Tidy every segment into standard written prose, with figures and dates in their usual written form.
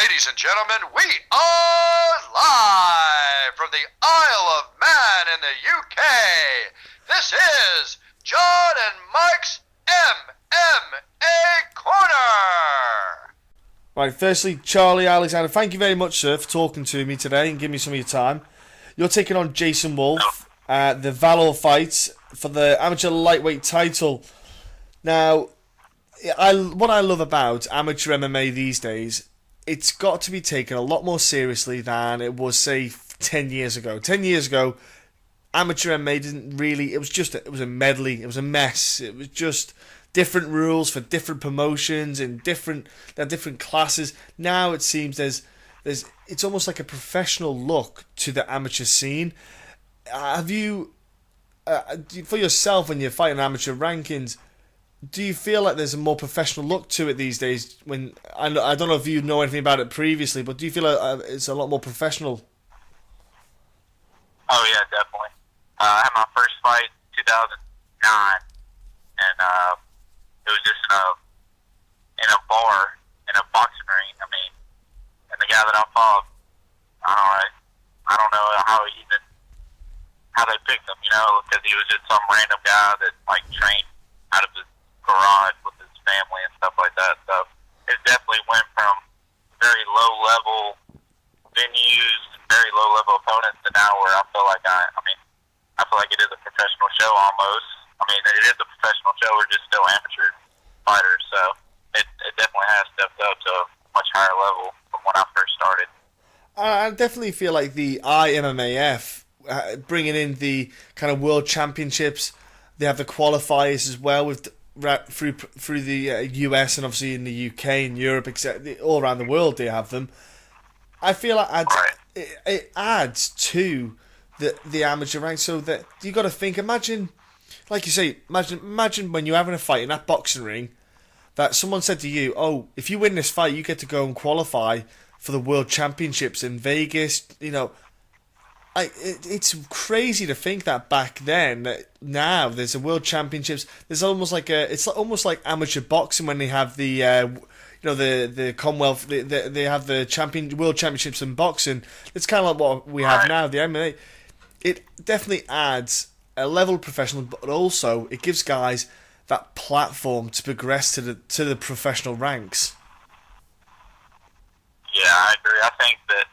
Ladies and gentlemen, we are live from the Isle of Man in the UK. This is John and Mike's MMA Corner. Right, firstly, Charlie Alexander, thank you very much, sir, for talking to me today and giving me some of your time. You're taking on Jason Wolf at the Valor Fights for the amateur lightweight title. Now, what I love about amateur MMA these days, it's got to be taken a lot more seriously than it was, say, 10 years ago. 10 years ago, amateur MMA didn't really... It was a medley. It was a mess. It was just different rules for different promotions and different classes. Now it seems it's almost like a professional look to the amateur scene. Have you, for yourself, when you're fighting amateur rankings, do you feel like there's a more professional look to it these days? When I don't know if you know anything about it previously, but do you feel like it's a lot more professional? Oh yeah, definitely. I had my first fight in 2009, and it was just in a bar in a boxing ring. I mean, and the guy that I fought, I don't know how they picked him, because he was just some random guy that like trained out of his garage with his family and stuff like that. So it definitely went from very low level venues, very low level opponents, to now where I feel like I feel like it is a professional show almost. I mean, it is a professional show. We're just still amateur fighters, so it definitely has stepped up to a much higher level from when I first started. I definitely feel like the IMMAF bringing in the kind of world championships. They have the qualifiers as well through the US and obviously in the UK and Europe, all around the world they have them. I feel like it adds to the amateur rank, so that you got to think. Imagine, like you say, imagine when you're having a fight in that boxing ring, that someone said to you, "Oh, if you win this fight, you get to go and qualify for the world championships in Vegas." It's crazy to think that back then. Now there's a world championships. There's almost like it's almost like amateur boxing when they have the the Commonwealth. They have the world championships in boxing. It's kind of like what we have now, the MMA. It definitely adds a level of professional, but also it gives guys that platform to progress to the professional ranks. Yeah, I agree. I think that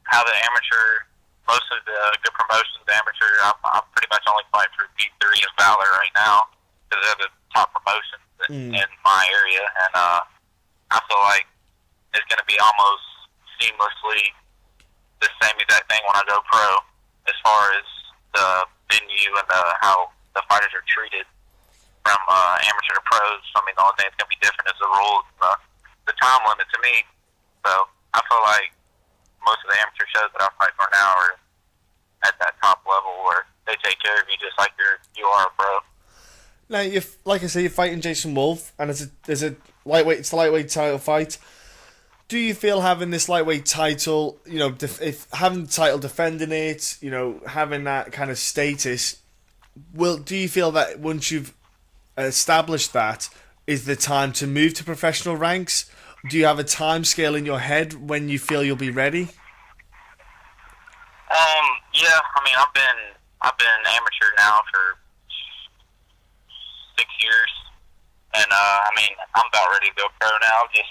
how the amateur, most of the good promotions, amateur, I'm pretty much only fighting for P3 and Valor right now because they're the top promotions in my area, and I feel like it's going to be almost seamlessly the same exact thing when I go pro, as far as the venue and how the fighters are treated from amateur to pros. I mean, the only thing that's going to be different is the rules, the time limit to me. So I feel like most of the amateur shows that I fight for now are at that top level where they take care of you just like you are a pro. Now, like I say, you're fighting Jason Wolf, and it's a lightweight title fight. Do you feel having this lightweight title, if having the title, defending it, having that kind of status, do you feel that once you've established that, is the time to move to professional ranks? Do you have a time scale in your head when you feel you'll be ready? Yeah, I mean, I've been amateur now for 6 years, and I'm about ready to go pro now. Just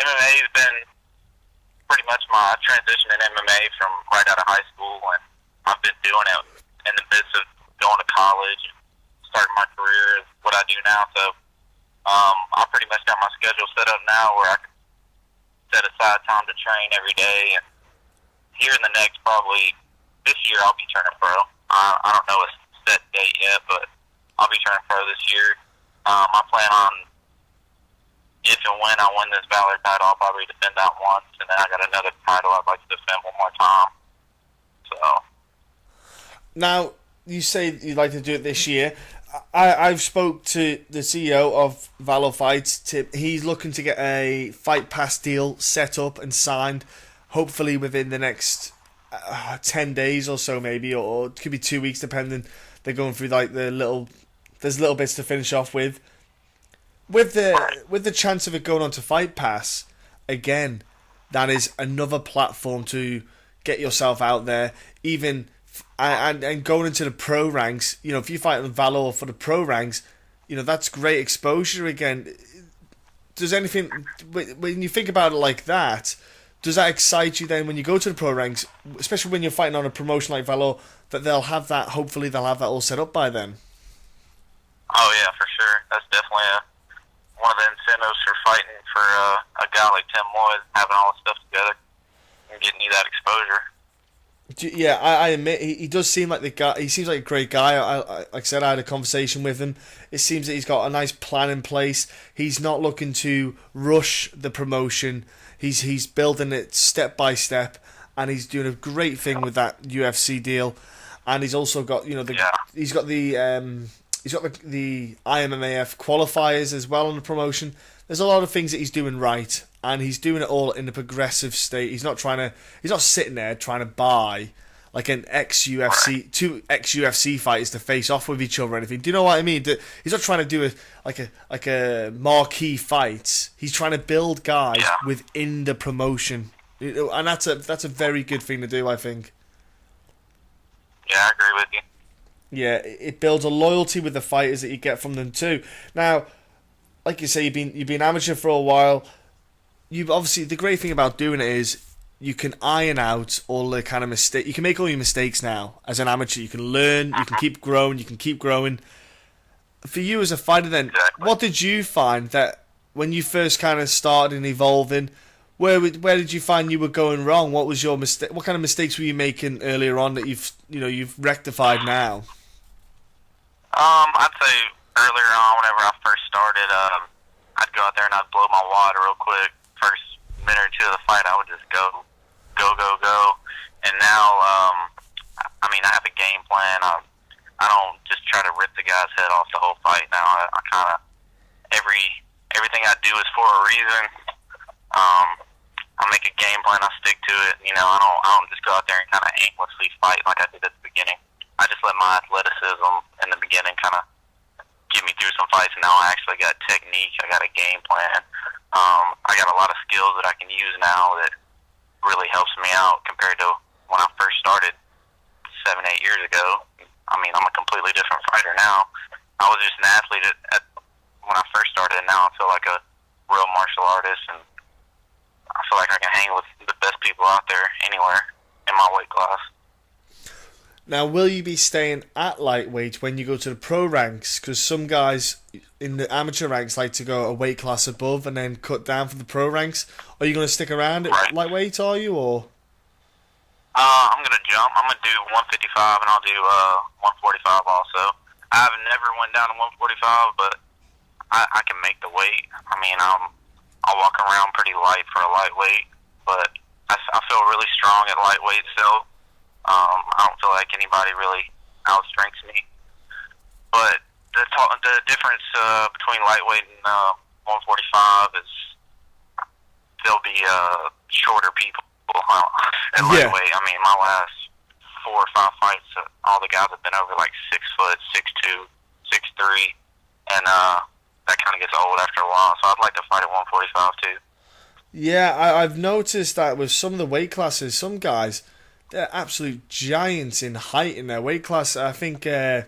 MMA has been pretty much my transition in MMA from right out of high school, and I've been doing it in the midst of going to college, starting my career, what I do now. So I pretty much got my schedule set up now where I can set aside time to train every day, and here in the next, probably this year, I'll be turning pro. I don't know a set date yet, but I'll be turning pro this year. I plan on, if and when I win this Valor title, I'll probably defend that once, and then I got another title I'd like to defend one more time. So now, you say you'd like to do it this year. I've spoke to the CEO of Valor Fights. He's looking to get a Fight Pass deal set up and signed, hopefully within the next 10 days or so, maybe, or it could be 2 weeks, depending. They're going through like there's little bits to finish off with. With the chance of it going on to Fight Pass, again, that is another platform to get yourself out there, even and going into the pro ranks. You know, if you fight in Valor for the pro ranks, you know, that's great exposure again. Does anything, when you think about it like that, does that excite you then when you go to the pro ranks, especially when you're fighting on a promotion like Valor, that they'll have that, hopefully they'll have that all set up by then? Oh yeah, for sure. That's definitely one of the incentives for fighting for a guy like Tim Moy, having all the stuff together and getting you that exposure. Yeah, I admit he does seem like the guy. He seems like a great guy. Like I said, I had a conversation with him. It seems that he's got a nice plan in place. He's not looking to rush the promotion. He's building it step by step, and he's doing a great thing with that UFC deal. And he's also got, you know, he's got the IMMAF qualifiers as well on the promotion. There's a lot of things that he's doing right, and he's doing it all in a progressive state. He's not sitting there trying to buy like two ex-UFC fighters to face off with each other or anything. Do you know what I mean? He's not trying to do a marquee fight. He's trying to build guys within the promotion, and that's a very good thing to do, I think. Yeah, I agree with you. Yeah, it builds a loyalty with the fighters that you get from them too. Now, like you say, you've been amateur for a while. You've obviously, the great thing about doing it is you can iron out all the kind of mistake. You can make all your mistakes now as an amateur. You can learn. You can keep growing. You can keep growing. For you as a fighter, then, what did you find that when you first kind of started and evolving? Where did you find you were going wrong? What was your mistake? What kind of mistakes were you making earlier on that you've rectified now? I'd say earlier on, whenever I first started, I'd go out there and I'd blow my wad real quick. First minute or two of the fight, I would just go. And now, I mean, I have a game plan. I don't just try to rip the guy's head off the whole fight. Now, I kind of everything I do is for a reason. I make a game plan. I stick to it. You know, I don't just go out there and kind of aimlessly fight like I did at the beginning. I just let my athleticism in the beginning kind of get me through some fights, and now I actually got technique. I got a game plan. I got a lot of skills that I can use now that really helps me out compared to when I first started 7-8 years ago. I mean, I'm a completely different fighter now. I was just an athlete when I first started, and now I feel like a real martial artist, and I feel like I can hang with the best people out there anywhere in my weight class. Now, will you be staying at lightweight when you go to the pro ranks? Because some guys in the amateur ranks like to go a weight class above and then cut down for the pro ranks. Are you going to stick around at lightweight, are you? Or I'm going to jump. I'm going to do 155, and I'll do 145 also. I've never went down to 145, but I can make the weight. I mean, I'll walk around pretty light for a lightweight, but I feel really strong at lightweight still. I don't feel like anybody really outstrengths me. But the difference between lightweight and 145 is there'll be shorter people at lightweight. I mean, my last 4 or 5 fights, all the guys have been over like 6 foot, 6'2", 6'3", and that kind of gets old after a while. So I'd like to fight at 145 too. Yeah, I've noticed that with some of the weight classes, some guys, they're absolute giants in height in their weight class. I think bantamweight.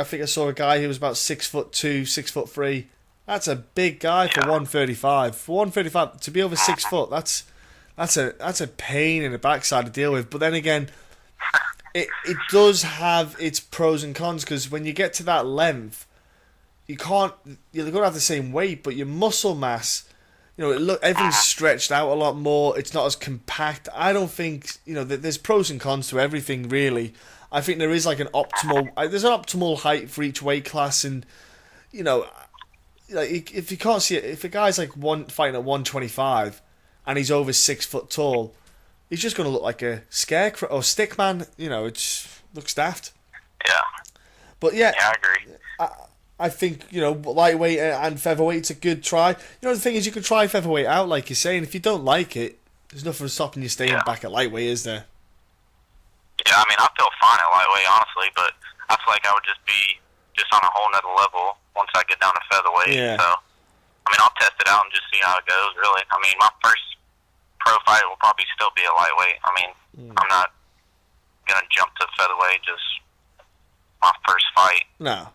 I think I saw a guy who was about 6'2", 6'3". That's a big guy for 135. For 135 to be over 6 foot, that's a pain in the backside to deal with. But then again, it does have its pros and cons, because when you get to that length, you're going to have the same weight, but your muscle mass, everything's stretched out a lot more. It's not as compact. I don't think, there's pros and cons to everything, really. I think there is like there's an optimal height for each weight class, and, if you can't see it, if a guy's like fighting at 125 and he's over 6 foot tall, he's just going to look like a scarecrow or stick man. It looks daft. Yeah. But yeah, I agree. I think, lightweight and featherweight's a good try. The thing is, you can try featherweight out, like you're saying. If you don't like it, there's nothing stopping you staying back at lightweight, is there? Yeah, I mean, I feel fine at lightweight, honestly, but I feel like I would just be on a whole nother level once I get down to featherweight. Yeah. So I mean, I'll test it out and just see how it goes, really. I mean, my first pro fight will probably still be a lightweight. I mean, I'm not going to jump to featherweight just my first fight No.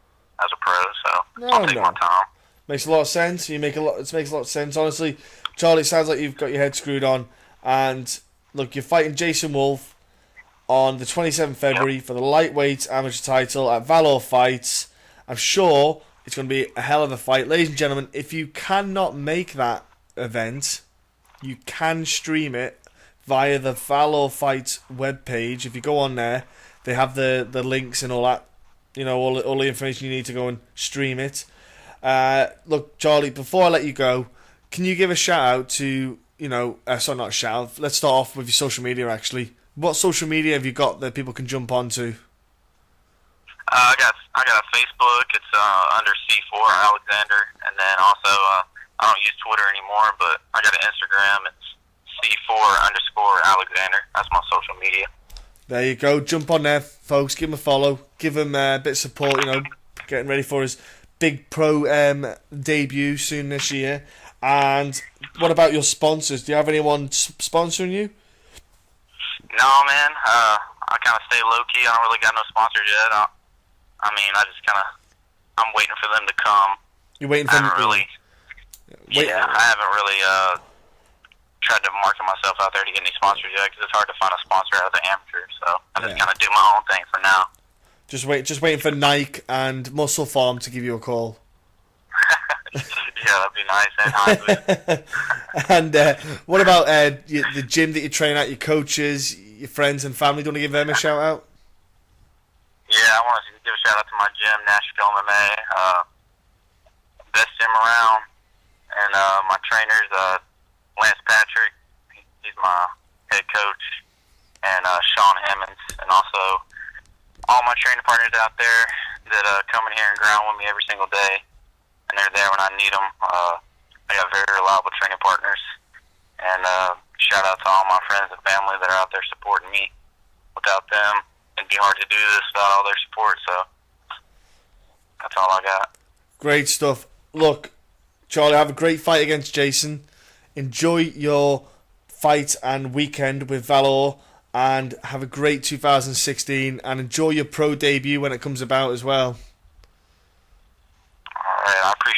as a pro, so No, I'll take no. my time. Makes a lot of sense. It makes a lot of sense. Honestly, Charlie, it sounds like you've got your head screwed on. And look, you're fighting Jason Wolf on the 27th February for the lightweight amateur title at Valor Fights. I'm sure it's going to be a hell of a fight. Ladies and gentlemen, if you cannot make that event, you can stream it via the Valor Fights webpage. If you go on there, they have the links and all that, you know, all the information you need to go and stream it. Look, Charlie, before I let you go, can you give a shout out to, you know, sorry, not a shout out, let's start off with your social media actually. What social media have you got that people can jump onto? I got a Facebook. It's under C4 Alexander, and then also I don't use Twitter anymore, but I got an Instagram. It's C4_Alexander. That's my social media. There you go. Jump on there, folks. Give him a follow. Give him a bit of support. You know, getting ready for his big pro debut soon this year. And what about your sponsors? Do you have anyone sponsoring you? No, man. I kind of stay low key. I don't really got no sponsors yet. I mean, I'm waiting for them to come. You're waiting for them. Yeah, I haven't really tried to market myself out there to get any sponsors yet because it's hard to find a sponsor as an amateur. So I just kind of do my own thing for now. Just waiting for Nike and Muscle Farm to give you a call. Yeah, that'd be nice. And what about the gym that you train at, your coaches, your friends and family? Do you want to give them a shout out? Yeah, I want to give a shout out to my gym, Nashville MMA, best gym around, and my trainers, Lance Patrick, he's my head coach, and Sean Hammonds, and also all my training partners out there that come in here and ground with me every single day, and they're there when I need them. I got very reliable training partners, and shout out to all my friends and family that are out there supporting me. Without them, it'd be hard to do this without all their support, so that's all I got. Great stuff. Look, Charlie, have a great fight against Jason. Enjoy your fight and weekend with Valor, and have a great 2016, and enjoy your pro debut when it comes about as well. All right, I appreciate